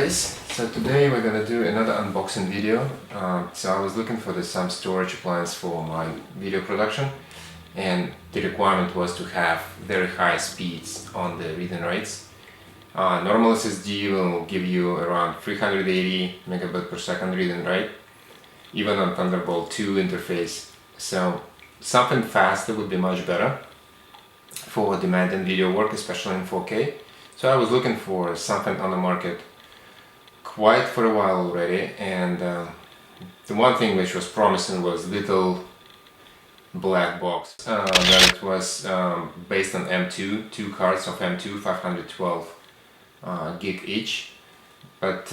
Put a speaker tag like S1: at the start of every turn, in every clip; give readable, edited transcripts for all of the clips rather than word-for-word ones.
S1: guys, so today we're gonna do another unboxing video. So I was looking for some storage appliance for my video production, and the requirement was to have very high speeds on the read and writes. Normal SSD will give you around 380 megabit per second read and write, even on Thunderbolt 2 interface. So something faster would be much better for demanding video work, especially in 4K. So I was looking for something on the market quite for a while already, and the one thing which was promising was little black box. That it was based on M2, two cards of M2, 512 gig each. But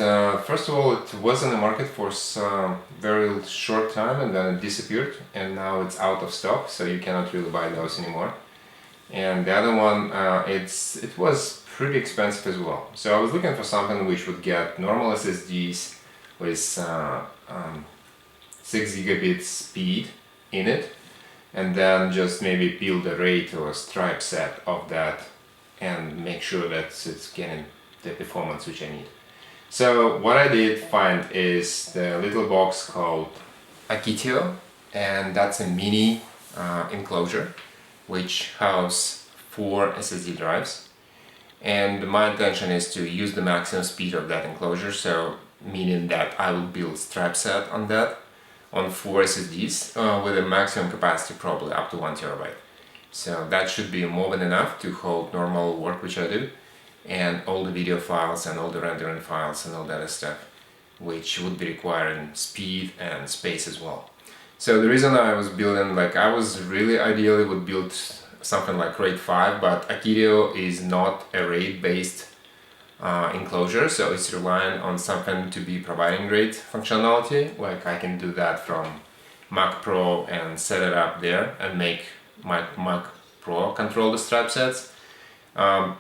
S1: first of all, it was on the market for some very short time, and then it disappeared, and now it's out of stock, so you cannot really buy those anymore. And the other one, it was pretty expensive as well. So I was looking for something which would get normal SSDs with 6 gigabit speed in it, and then just maybe build a RAID or a stripe set of that and make sure that it's getting the performance which I need. So what I did find is the little box called AKITIO, and that's a mini enclosure which houses 4 SSD drives. And my intention is to use the maximum speed of that enclosure, so meaning that I will build strap set on that on 4 SSDs with a maximum capacity probably up to 1 terabyte. So that should be more than enough to hold normal work which I do, and all the video files and all the rendering files and all that other stuff which would be requiring speed and space as well. So the reason I was building, I was really ideally would build something like RAID 5, but AKITIO is not a RAID based enclosure, so it's relying on something to be providing RAID functionality. Like I can do that from Mac Pro and set it up there and make my Mac Pro control the strap sets.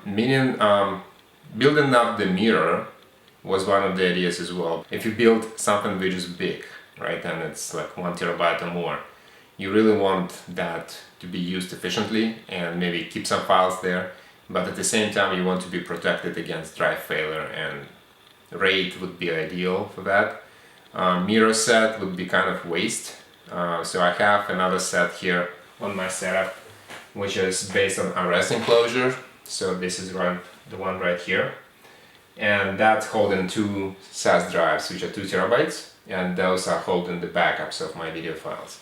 S1: Meaning building up the mirror was one of the ideas as well. If you build something which is big, right, and it's like 1 terabyte or more, you really want that to be used efficiently and maybe keep some files there, but at the same time you want to be protected against drive failure, and RAID would be ideal for that. Mirror set would be kind of waste, so I have another set here on my setup which is based on RS enclosure. So this is the one right here, and that's holding 2 SAS drives which are 2 terabytes, and those are holding the backups of my video files,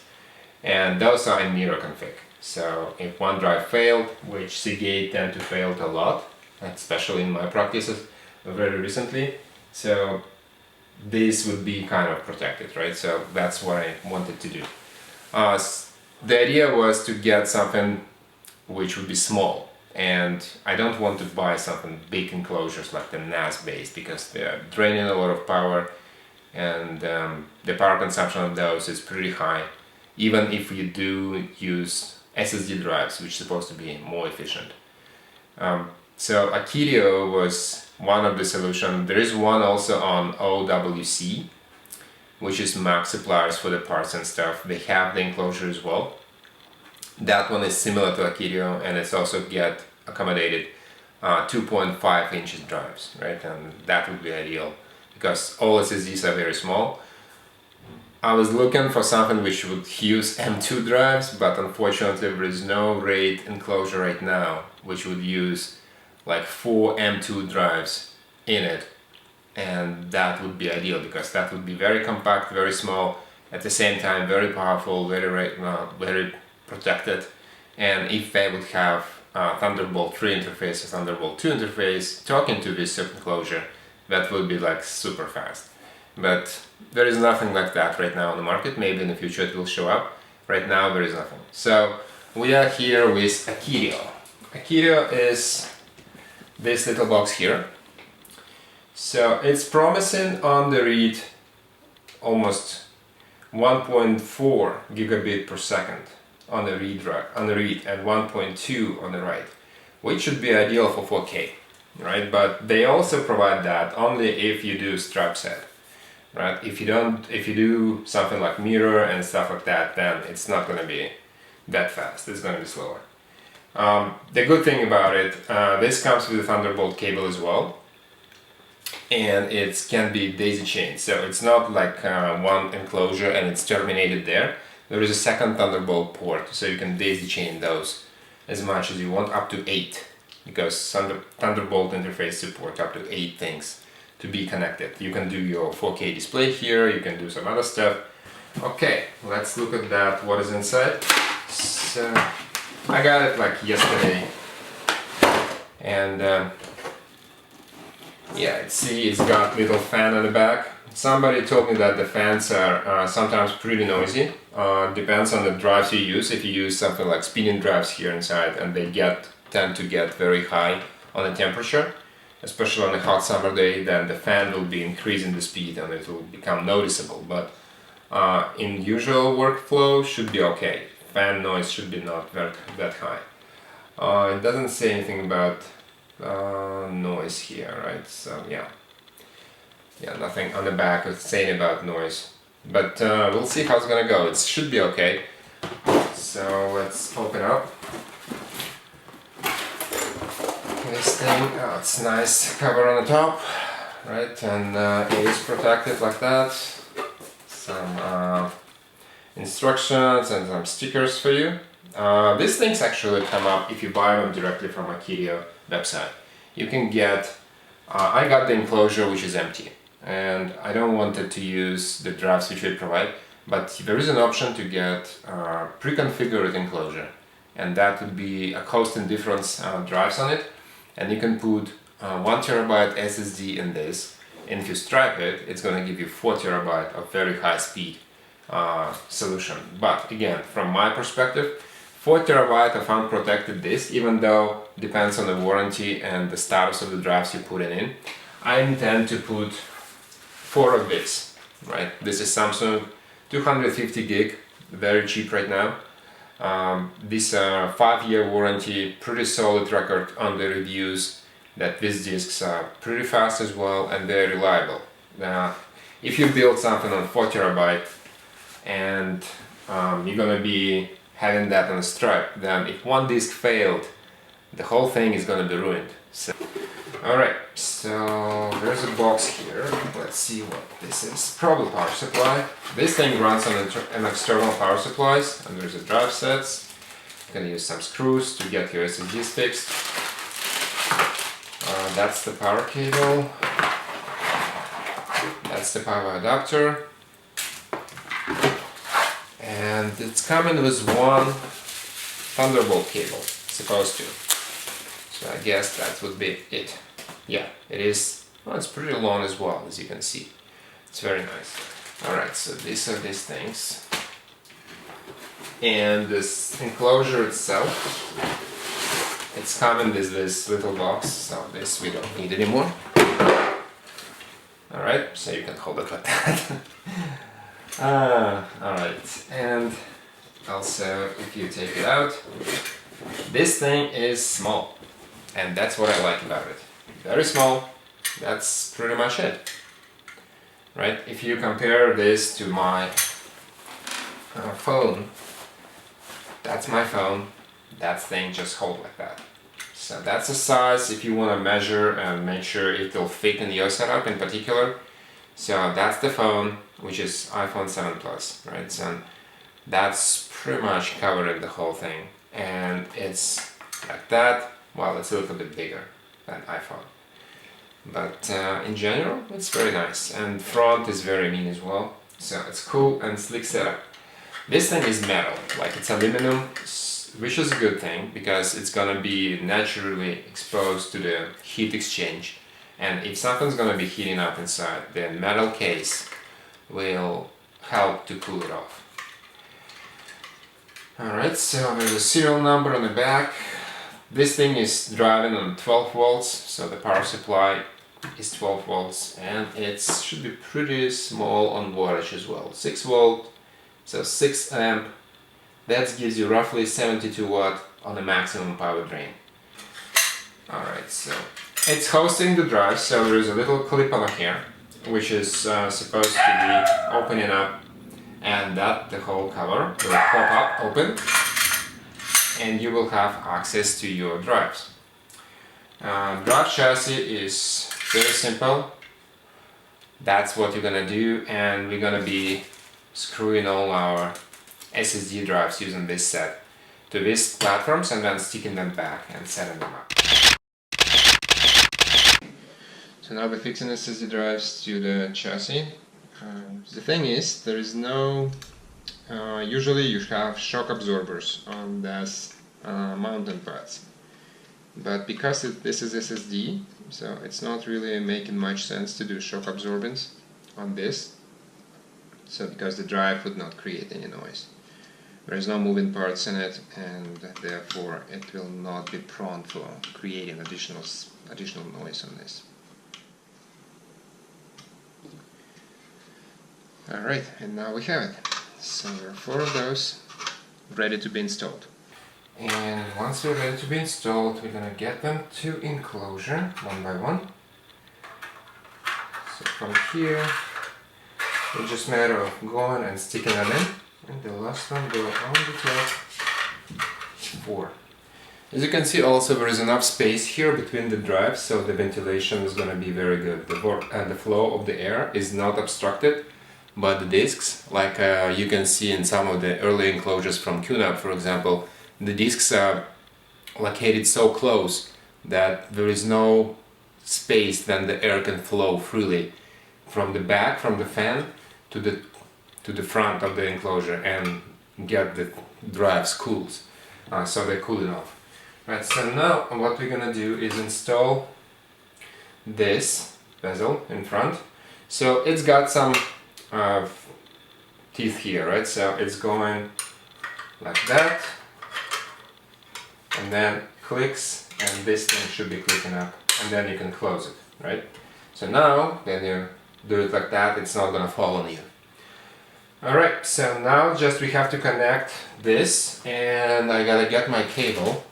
S1: and those are in mirror config. So if one drive failed, which Seagate tend to fail a lot, especially in my practices very recently, so this would be kind of protected, right? So that's what I wanted to do. The idea was to get something which would be small, and I don't want to buy something big enclosures like the NAS based, because they're draining a lot of power, and the power consumption of those is pretty high, even if you do use SSD drives, which is supposed to be more efficient. So AKITIO was one of the solutions. There is one also on OWC, which is Mac suppliers for the parts and stuff. They have the enclosure as well. That one is similar to AKITIO, and it's also accommodated 2.5 inches drives, right? And that would be ideal because all SSDs are very small. I was looking for something which would use M2 drives, but unfortunately there is no RAID enclosure right now which would use like 4 M2 drives in it, and that would be ideal because that would be very compact, very small, at the same time very powerful, very protected. And if I would have Thunderbolt 3 interface or Thunderbolt 2 interface talking to this enclosure, that would be like super fast. But there is nothing like that right now on the market. Maybe in the future it will show up. Right now there is nothing. So we are here with AKITIO. AKITIO is this little box here. So it's promising on the read almost 1.4 gigabit per second on the read and 1.2 on the write, which should be ideal for 4K, right? But they also provide that only if you do strap set. Right? If you do something like mirror and stuff like that, then it's not going to be that fast. It's going to be slower. The good thing about it, this comes with a Thunderbolt cable as well. and it can be daisy chained, so it's not like one enclosure and it's terminated there. There is a second Thunderbolt port, so you can daisy chain those as much as you want, up to 8, because Thunderbolt interface support up to 8 things to be connected. You can do your 4K display here, you can do some other stuff. Okay, let's look at that, what is inside. So I got it like yesterday, and yeah, it's got little fan on the back. Somebody told me that the fans are sometimes pretty noisy. Depends on the drives you use. If you use something like spinning drives here inside, and they tend to get very high on the temperature, especially on a hot summer day, then the fan will be increasing the speed and it will become noticeable. But in usual workflow, should be okay. Fan noise should be not that high. It doesn't say anything about noise here, right? So yeah, nothing on the back is saying about noise, but we'll see how it's gonna go. It should be okay. So let's open up this thing. Oh, it's nice cover on the top, right? And it is protected like that. Some instructions and some stickers for you. These things actually come up if you buy them directly from AKITIO website. You can get, I got the enclosure which is empty, and I don't want it to use the drives which we provide, but there is an option to get pre-configured enclosure, and that would be a cost and difference drives on it, and you can put 1 terabyte SSD in this, and if you stripe it, it's going to give you 4 terabyte of very high speed solution. But again, from my perspective, 4 terabyte of unprotected disk, even though depends on the warranty and the status of the drives you put it in, I intend to put 4 of this, right? This is Samsung 250 gig, very cheap right now. This 5-year warranty, pretty solid record on the reviews, that these disks are pretty fast as well and very reliable. If you build something on 4 terabyte and you're gonna be having that on a stripe, then if one disk failed, the whole thing is gonna be ruined. So, alright, so there's a box here. Let's see what this is. Probably power supply. This thing runs on an external power supplies, and there's a drive sets. You can use some screws to get your SSDs fixed. That's the power cable. That's the power adapter. And it's coming with one Thunderbolt cable, supposed to. So I guess that would be it. Yeah, it is. Well, it's pretty long as well, as you can see. It's very nice. Alright, so these are these things. And this enclosure itself, it's coming with this little box, so this we don't need anymore. Alright, so you can hold it like that. Alright, and also if you take it out, this thing is small, and that's what I like about it. Very small, that's pretty much it. Right, if you compare this to my phone, that's my phone, that thing just holds like that. So that's the size if you want to measure and make sure it will fit in your setup in particular. So that's the phone, which is iPhone 7 Plus, right? So that's pretty much covering the whole thing, and it's like that. Well, it's a little bit bigger than iPhone, but in general it's very nice, and front is very mean as well, so it's cool and slick setup. This thing is metal, like it's aluminum, which is a good thing because it's gonna be naturally exposed to the heat exchange, and if something's gonna be heating up inside, the metal case will help to cool it off. Alright, so there's a serial number on the back. This thing is driving on 12 volts, so the power supply is 12 volts, and it should be pretty small on wattage as well. 6 volt, so 6 amp. That gives you roughly 72 watt on the maximum power drain. Alright, so it's hosting the drive, so there is a little clip on here, which is supposed to be opening up, and that the whole cover will pop up open, and you will have access to your drives. Drive chassis is very simple. That's what you're gonna do, and we're gonna be screwing all our SSD drives using this set to these platforms and then sticking them back and setting them up. So now we're fixing SSD drives to the chassis. The thing is, there is no... usually you have shock absorbers on these mounting pads. But because this is SSD, so it's not really making much sense to do shock absorbance on this. So because the drive would not create any noise. There is no moving parts in it, and therefore it will not be prone for creating additional noise on this. Alright, and now we have it. So there are 4 of those ready to be installed. And once they're ready to be installed, we're gonna get them to Enclosure one by one. So from here, it's just a matter of going and sticking them in. And the last one go on the top. 4. As you can see, also there is enough space here between the drives, so the ventilation is gonna be very good. The flow of the air is not obstructed by the discs, like you can see in some of the early enclosures from QNAP, for example. The discs are located so close that there is no space, then the air can flow freely from the back, from the fan to the front of the enclosure and get the drives cooled, so they're cooling off. Right, so now what we're gonna do is install this bezel in front. So it's got some teeth here, right? So it's going like that, and then clicks, and this thing should be clicking up, and then you can close it, right? So now, then you do it like that, it's not gonna fall on you. Alright, so now just we have to connect this, and I gotta get my cable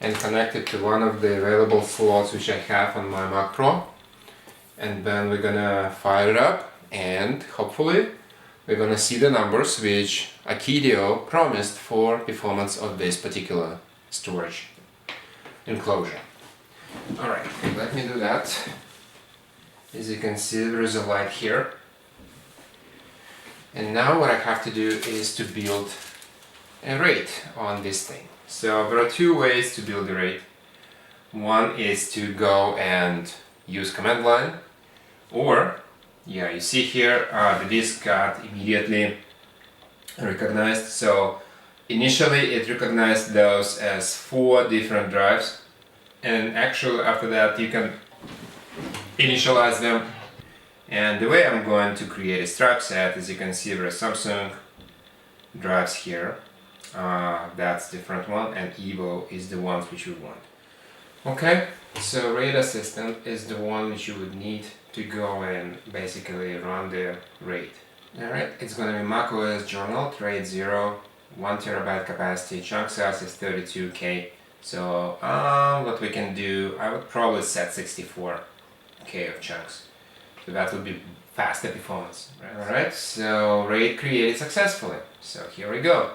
S1: and connect it to one of the available slots which I have on my Mac Pro, and then we're gonna fire it up, and hopefully we're gonna see the numbers which AKITIO promised for performance of this particular storage enclosure. Alright, let me do that. As you can see, there is a light here. And now what I have to do is to build a RAID on this thing. So there are 2 ways to build a RAID. One is to go and use command line, or yeah, you see here the disk got immediately recognized. So initially it recognized those as 4 different drives, and actually after that you can initialize them. And the way I'm going to create a stripe set, as you can see, there are Samsung drives here. That's different one, and Evo is the ones which we want. Okay, so RAID Assistant is the one which you would need to go and basically run the RAID. Alright, it's going to be macOS Journal, RAID 0, 1 TB capacity, chunk size is 32K. So what we can do, I would probably set 64K of chunks. So that would be faster performance. Right? Alright, so RAID created successfully. So here we go.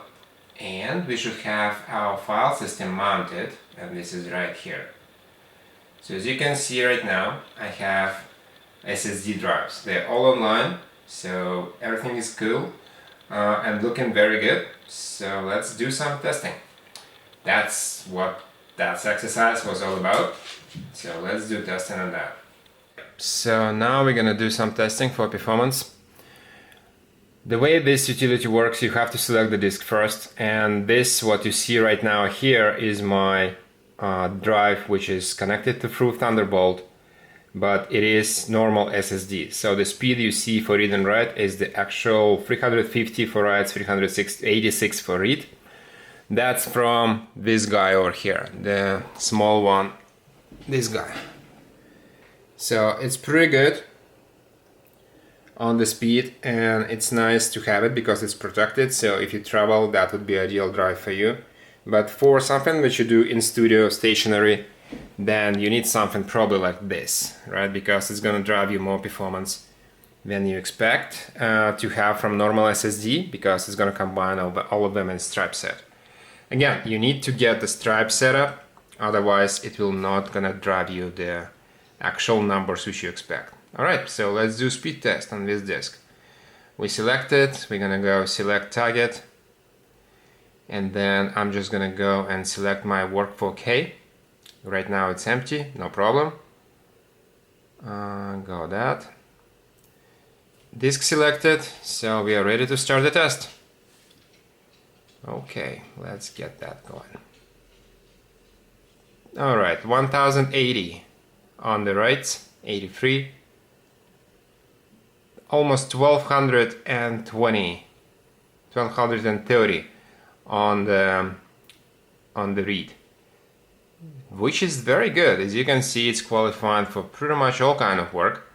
S1: And we should have our file system mounted, and this is right here. So as you can see right now, I have SSD drives. They're all online, so everything is cool and looking very good. So let's do some testing. That's what that exercise was all about. So let's do testing on that. So now we're gonna do some testing for performance. The way this utility works, you have to select the disk first, and this, what you see right now here, is my drive which is connected to through Thunderbolt, but it is normal SSD. So the speed you see for read and write is the actual 350 for writes, 386 for read. That's from this guy over here, the small one, this guy. So it's pretty good on the speed, and it's nice to have it because it's protected. So if you travel, that would be ideal drive for you. But for something that you do in studio stationary, then you need something probably like this, right? Because it's gonna drive you more performance than you expect to have from normal SSD, because it's gonna combine all of them in stripe set. Again, you need to get the stripe setup, otherwise it will not gonna drive you the actual numbers which you expect. Alright, so let's do speed test on this disk. We select it, we're gonna go select target, and then I'm just gonna go and select my work 4K. Right now it's empty, no problem. Go that. Disk selected, so we are ready to start the test. Okay, let's get that going. Alright, 1080 on the writes, 83. Almost 1230 on the read, which is very good. As you can see, it's qualified for pretty much all kind of work,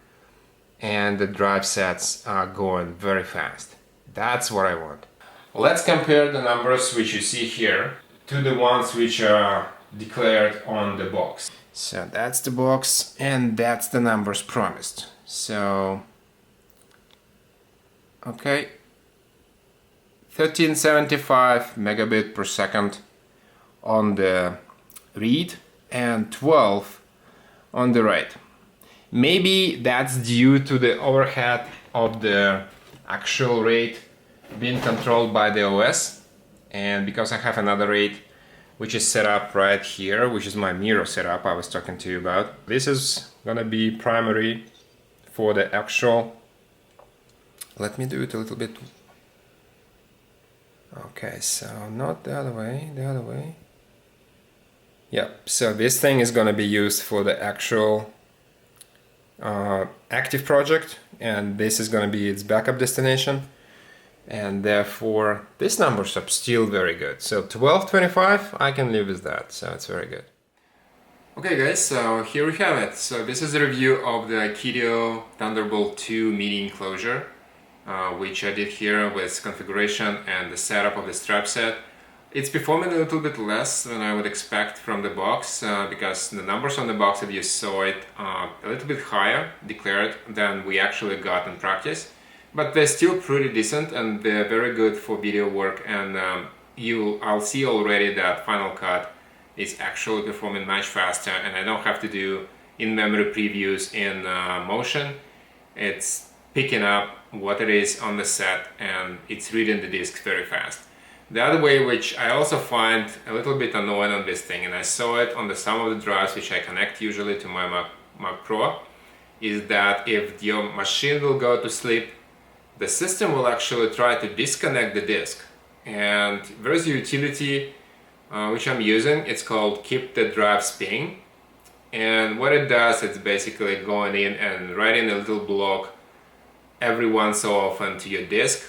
S1: and the drive sets are going very fast. That's what I want. Let's compare the numbers which you see here to the ones which are declared on the box. So that's the box, and that's the numbers promised. So okay, 1375 megabit per second on the read and 12 on the write. Maybe that's due to the overhead of the actual rate being controlled by the OS, and because I have another rate which is set up right here, which is my mirror setup I was talking to you about. This is gonna be primary for the actual. Let me do it a little bit. Okay, so not the other way, the other way. Yep, so this thing is gonna be used for the actual active project, and this is gonna be its backup destination, and therefore this numbers are still very good. So 1225, I can live with that, so it's very good. Okay guys, so here we have it. So this is a review of the AKITIO Thunder2 Mini Enclosure, which I did here with configuration and the setup of the strap set. It's performing a little bit less than I would expect from the box, because the numbers on the box, if you saw it, a little bit higher declared than we actually got in practice. But they're still pretty decent, and they're very good for video work, and I'll see already that Final Cut is actually performing much faster, and I don't have to do in-memory previews in motion. It's picking up what it is on the set, and it's reading the disc very fast. The other way, which I also find a little bit annoying on this thing, and I saw it on some of the drives which I connect usually to my Mac Pro, is that if your machine will go to sleep, the system will actually try to disconnect the disk. And there's a utility which I'm using. It's called Keep the Drive Spinning, and what it does, it's basically going in and writing a little block every once so often to your disk,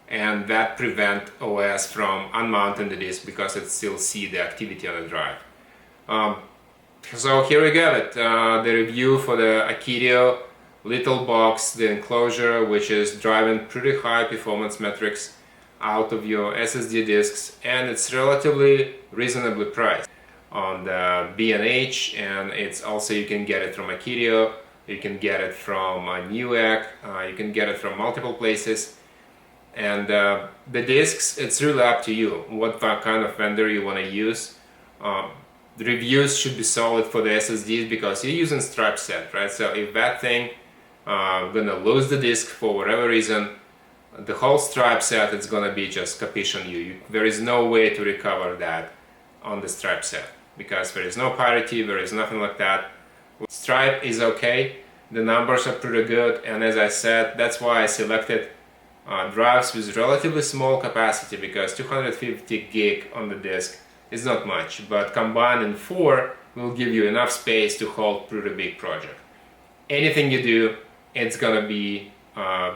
S1: and that prevents OS from unmounting the disk because it still sees the activity on the drive. So here we got it, the review for the AKITIO little box, the Enclosure, which is driving pretty high performance metrics out of your SSD disks, and it's relatively reasonably priced on the B&H, and it's also, you can get it from AKITIO, you can get it from Newegg, you can get it from multiple places. And the discs, it's really up to you what kind of vendor you want to use. The reviews should be solid for the SSDs because you're using strap set, right? So if that thing gonna lose the disc for whatever reason, the whole strap set is gonna be just capiche on you. There is no way to recover that on the strap set because there is no parity, there is nothing like that. Stripe is okay, the numbers are pretty good, and as I said, that's why I selected drives with relatively small capacity, because 250 gig on the disk is not much, but combined in 4 will give you enough space to hold pretty big project. Anything you do, it's gonna be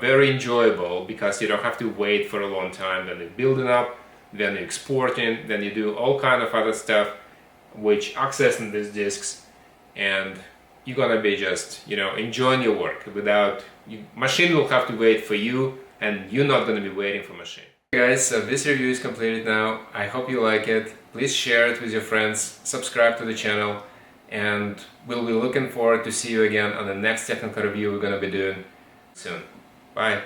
S1: very enjoyable because you don't have to wait for a long time, then you're building up, then you're exporting, then you do all kind of other stuff which accessing these disks, and you're gonna be just, you know, enjoying your work without, machine will have to wait for you, and you're not gonna be waiting for machine. Okay guys, so this review is completed now. I hope you like it. Please share it with your friends, subscribe to the channel, and we'll be looking forward to see you again on the next technical review we're gonna be doing soon. Bye!